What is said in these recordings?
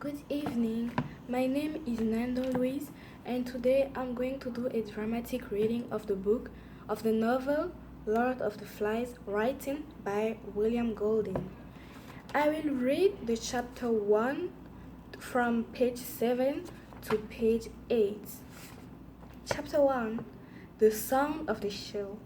Good evening. My name is Nandoh, and today I'm going to do a dramatic reading of the novel Lord of the Flies, written by William Golding. I will read the chapter 1 from page 7 to page 8. Chapter 1: The Sound of the Shell.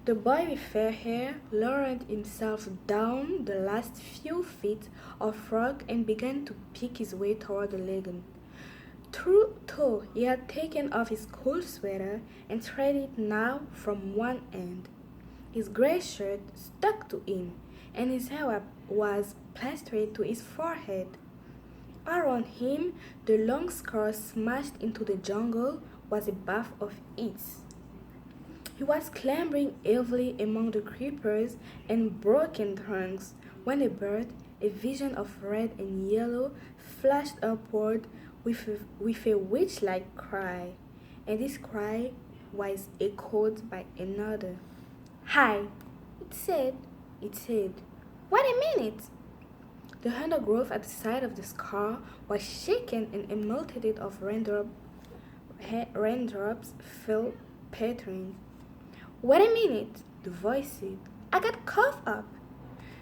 The boy with fair hair lowered himself down the last few feet of rock and began to pick his way toward the lagoon. Though he had taken off his cool sweater and threaded it now from one end. His gray shirt stuck to him, and his hair was plastered to his forehead. Around him, the long scar smashed into the jungle was a bath of heat. He was clambering heavily among the creepers and broken trunks when a bird, a vision of red and yellow, flashed upward with a witch-like cry, and this cry was echoed by another. "Hi," it said. "Wait a minute!" The undergrowth at the side of the scar was shaken, and a multitude of raindrops fell pattering. "Wait a minute," the voice said. "I got coughed up."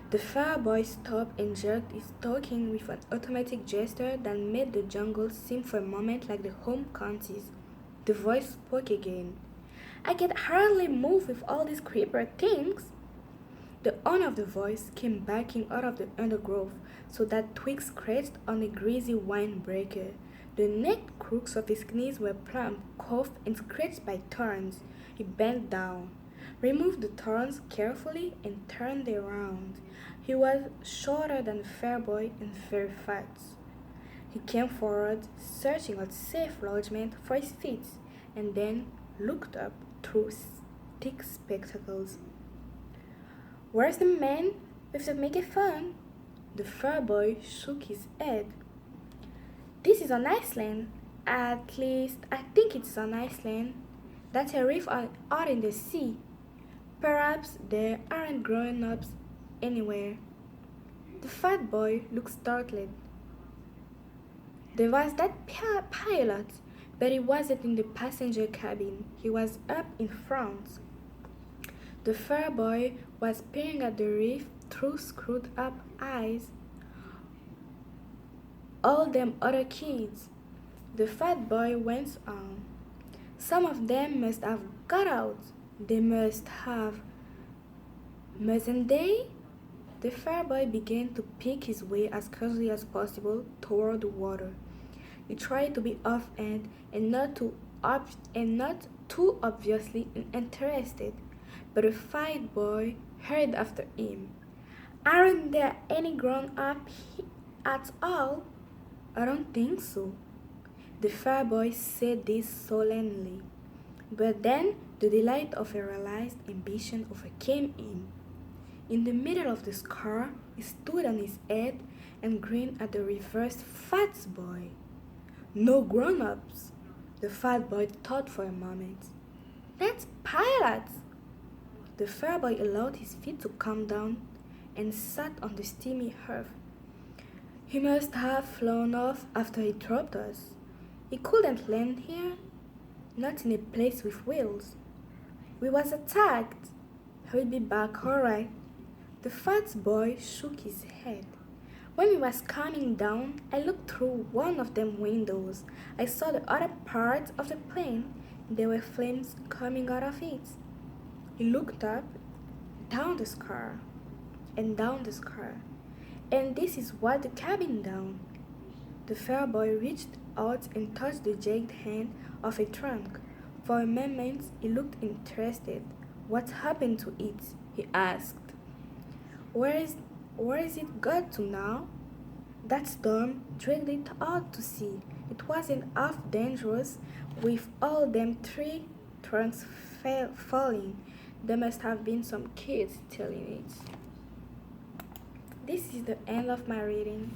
The fair boy stopped and jerked his talking with an automatic gesture that made the jungle seem for a moment like the home counties. The voice spoke again. "I can hardly move with all these creeper things." The owner of the voice came backing out of the undergrowth so that twigs scratched on a greasy windbreaker. The neck crooks of his knees were plump, coughed, and scratched by thorns. He bent down, removed the thorns carefully, and turned around. He was shorter than the fair boy and very fat. He came forward, searching out safe lodgment for his feet, and then looked up through thick spectacles. "Where's the man with the megaphone?" The fair boy shook his head. "This is on Iceland. At least, I think it's on Iceland. That's a reef out in the sea. Perhaps there aren't grown-ups anywhere." The fat boy looked startled. There was that pilot, but he wasn't in the passenger cabin. He was up in front. The fair boy was peering at the reef through screwed-up eyes. "All them other kids," the fat boy went on. "Some of them must have got out. They must have, mustn't they?" The fair boy began to pick his way as casually as possible toward the water. He tried to be offhand and not too obviously interested, but the fat boy hurried after him. "Aren't there any grown-up at all?" "I don't think so." The fair boy said this solemnly, but then the delight of a realized ambition overcame him. In the middle of the scar, he stood on his head and grinned at the reversed fat boy. "No grown-ups," the fat boy thought for a moment. "That's pilots." The fair boy allowed his feet to calm down and sat on the steamy earth. "He must have flown off after he dropped us. He couldn't land here, not in a place with wheels. We was attacked. He'll be back all right." The fat boy shook his head. "When we was coming down, I looked through one of them windows. I saw the other part of the plane. There were flames coming out of it." He looked up, down the scar, and down the scar. "And this is what the cabin down." The fair boy reached out and touched the jagged hand of a trunk. For a moment he looked interested. "What happened to it?" he asked. Where is it got to now?" "That storm dragged it out to sea. It wasn't half dangerous with all them tree trunks falling. There must have been some kids stealing it." This is the end of my reading.